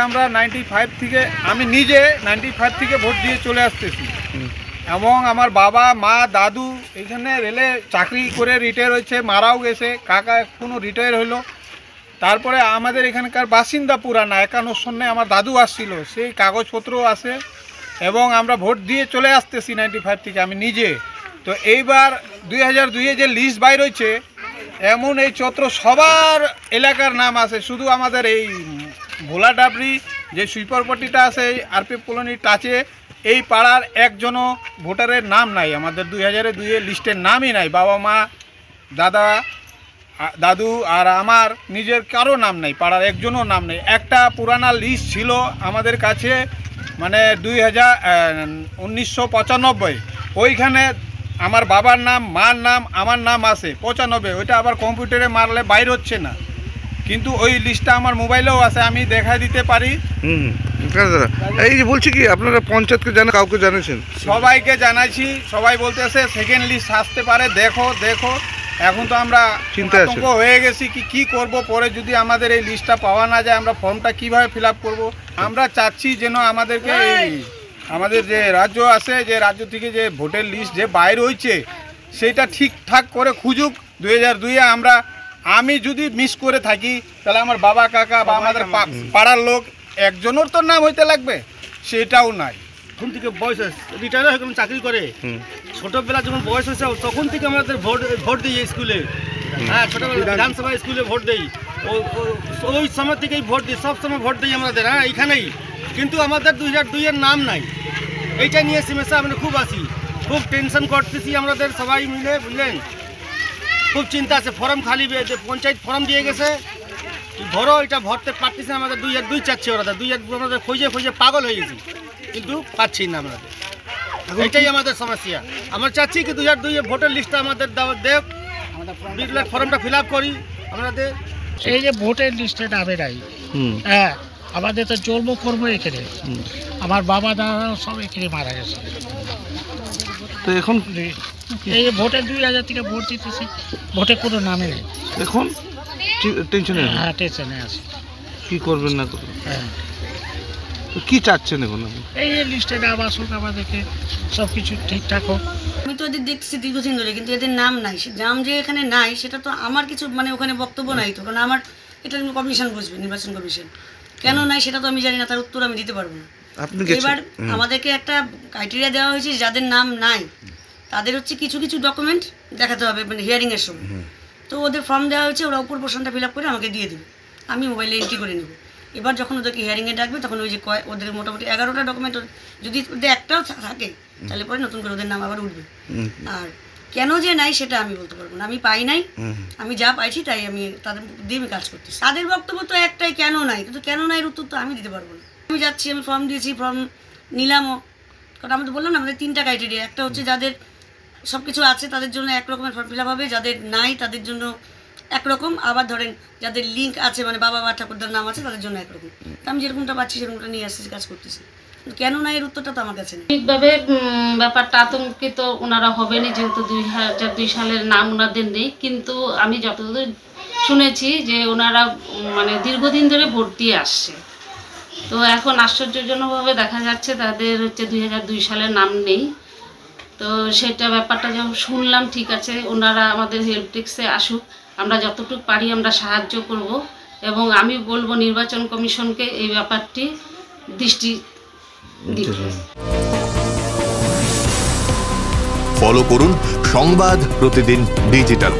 আমরা 95 থেকে আমি নিজে 95 থেকে ভোট দিয়ে চলে আসতেছি এবং আমার বাবা মা দাদু এখানে রেলে চাকরি করে রিটায়ার হয়েছে, মারাও গেছে, কাকা এখনও রিটায়ার হইলো। তারপরে আমাদের এখানকার বাসিন্দা পুরানা 51 সনে আমার দাদু আসছিল, সেই কাগজপত্র আছে এবং আমরা ভোট দিয়ে চলে আসতেছি 95 থেকে আমি নিজে। তো এইবার 2002-এ যে লিস্ট বাইর হয়েছে এমন এই চত্র সবার এলাকার নাম আছে, শুধু আমাদের এই ভোলাডাবরি যে সুইপারপট্টিটা আছে আরপিএফ কলোনির টাচে এই পাড়ার একজনও ভোটারের নাম নাই। আমাদের 2002-এ লিস্টের নামই নাই, বাবা মা দাদা দাদু আর আমার নিজের কারো নাম নেই, পাড়ার একজনও নাম নেই। একটা পুরানা লিস্ট ছিল আমাদের কাছে মানে 1995, ওইখানে আমার বাবার নাম মার নাম আমার নাম আছে 95, ওইটা আবার কম্পিউটারে মারলে বাইর হচ্ছে না, কিন্তু ওই লিস্টটা আমার মোবাইলেও আছে, আমি দেখা দিতে পারি। এই যে বলছি কি আপনারা পঞ্চায়েতকে জানেন, কাউকে জানিয়েছেন? সবাইকে জানাইছি, সবাই বলতেছে সেকেন্ড লিস্ট আসতে পারে, দেখো দেখো। এখন তো আমরা আতঙ্ক হয়ে গেছি কি করব, পরে যদি আমাদের এই লিস্টটা পাওয়া না যায় আমরা ফর্মটা কিভাবে ফিল আপ করবো। আমরা চাচ্ছি যেন আমাদেরকে আমাদের যে রাজ্য আছে, যে রাজ্য থেকে যে ভোটের লিস্ট যে বাইর হয়েছে সেটা ঠিকঠাক করে খুঁজুক। 2002-এ আমি যদি মিস করে থাকি তাহলে আমার বাবা কাকা বা আমাদের পাড়ার লোক একজনের তো নাম হইতে লাগবে, সেটাও নাই। তখন থেকে বয়স রিটায়ার হয়ে গেলাম, চাকরি করে ছোটবেলা যখন বয়স হয়েছে তখন থেকে আমাদের ভোট দিই স্কুলে, হ্যাঁ ছোটবেলা বিধানসভা স্কুলে ভোট দিই, ওই সময় থেকেই ভোট দিই, সব সময় ভোট দিই আমাদের, হ্যাঁ এইখানেই। কিন্তু আমাদের 2002-এর নাম নাই, এইটা নিয়ে সমস্যা আমরা খুব আছি, খুব টেনশন করতেছি আমাদের সবাই মিলে, বুঝলেন, খুব চিন্তা আছে। ফর্ম খালি পঞ্চায়েত ফর্ম দিয়ে গেছে, ধরো এটা ভরতে পারতেছি না, আমাদের 2002 চাচ্ছে ওরা, আমাদের খুঁজে পাগল হয়ে গেছি, কিন্তু পাচ্ছি না আমাদের, এটাই আমাদের সমস্যা। আমরা চাচ্ছি কি 2002-এ ভোটার লিস্টটা আমাদের দেখ, আমাদের ফর্মটা ফিল আপ করি আমাদের। এই যে ভোটার লিস্টে নামে নাই, হ্যাঁ আমাদের তো জন্মকর্ম এখানে, আমার বাবা দাদা সব এখানে মারা গেছে। তো এখন এই যে ভোটে 2000 থেকে ভোট দিতেছি, ভোটে কোনো নামে নেই, এখন টেনশনে? হ্যাঁ টেনশনে আছে, কি করবেন না করবেন। হ্যাঁ তো কি চাচ্ছেন এখন? এই লিস্টে নাম আসুক, আমাদেরকে সব কিছু ঠিকঠাক হোক। আমি তো এদের দেখছি দীর্ঘদিন ধরে, কিন্তু এদের নাম নাই, নাম যে এখানে নাই সেটা তো আমার কিছু মানে ওখানে বক্তব্য নাই তো, কারণ আমার এটা কমিশন বুঝবে, নির্বাচন কমিশন কেন নাই সেটা তো আমি জানি না, তার উত্তর আমি দিতে পারবো না। এবার আমাদেরকে একটা ক্রাইটেরিয়া দেওয়া হয়েছে, যাদের নাম নাই তাদের হচ্ছে কিছু কিছু ডকুমেন্ট দেখাতে হবে মানে হিয়ারিংয়ের সময়, তো ওদের ফর্ম দেওয়া হয়েছে, ওরা উপর পোর্শনটা ফিল আপ করে আমাকে দিয়ে দেবে, আমি মোবাইলে এন্ট্রি করে নেব। এবার যখন ওদেরকে হিয়ারিংয়ে ডাকবে তখন ওই যে ওদের মোটামুটি 11টা ডকুমেন্ট, যদি ওদের একটাও থাকে তাহলে পরে নতুন করে ওদের নাম আবার উঠবে। আর কেন যে নাই সেটা আমি বলতে পারবো না, আমি পাই নাই, আমি যা পাইছি তাই আমি তাদের দিয়ে আমি কাজ করতেছি। তাদের বক্তব্য তো একটাই, কেন নাই, কিন্তু কেন নাই উত্তর তো আমি দিতে পারবো না। আমি যাচ্ছি, আমি ফর্ম দিয়েছি, ফর্ম নিলামও, কারণ আমি তো বললাম না আমাদের 3টা ক্রাইটেরিয়া, একটা হচ্ছে যাদের সব কিছু আছে তাদের জন্য এক রকমের ফর্ম ফিল আপ হবে, যাদের নাই তাদের জন্য একরকম, আবার ধরেন যাদের লিঙ্ক আছে মানে বাবা বা ঠাকুরদার নাম আছে তাদের জন্য একরকম। আমি যেরকমটা পাচ্ছি সেরকমটা নিয়ে আসছি, কাজ করতেছি, কেন না এর উত্তরটা তো আমার কাছে নেই। ঠিকভাবে ব্যাপারটা আতঙ্কিত ওনারা হবেনি, যেহেতু 2002 সালের নাম ওনাদের নেই, কিন্তু আমি যতদূর শুনেছি যে ওনারা মানে দীর্ঘদিন ধরে ভোট দিয়ে আসছে, তো এখন আশ্চর্যজনকভাবে দেখা যাচ্ছে তাদের হচ্ছে 2002 সালের নাম নেই। তো সেটা ব্যাপারটা যখন শুনলাম, ঠিক আছে ওনারা আমাদের হেল্প ডেস্কে আসুক, আমরা যতটুকু পারি আমরা সাহায্য করব, এবং আমি বলবো নির্বাচন কমিশনকে এই ব্যাপারটি দৃষ্টি দিতে। ফলো করুন সংবাদ প্রতিদিন ডিজিটাল।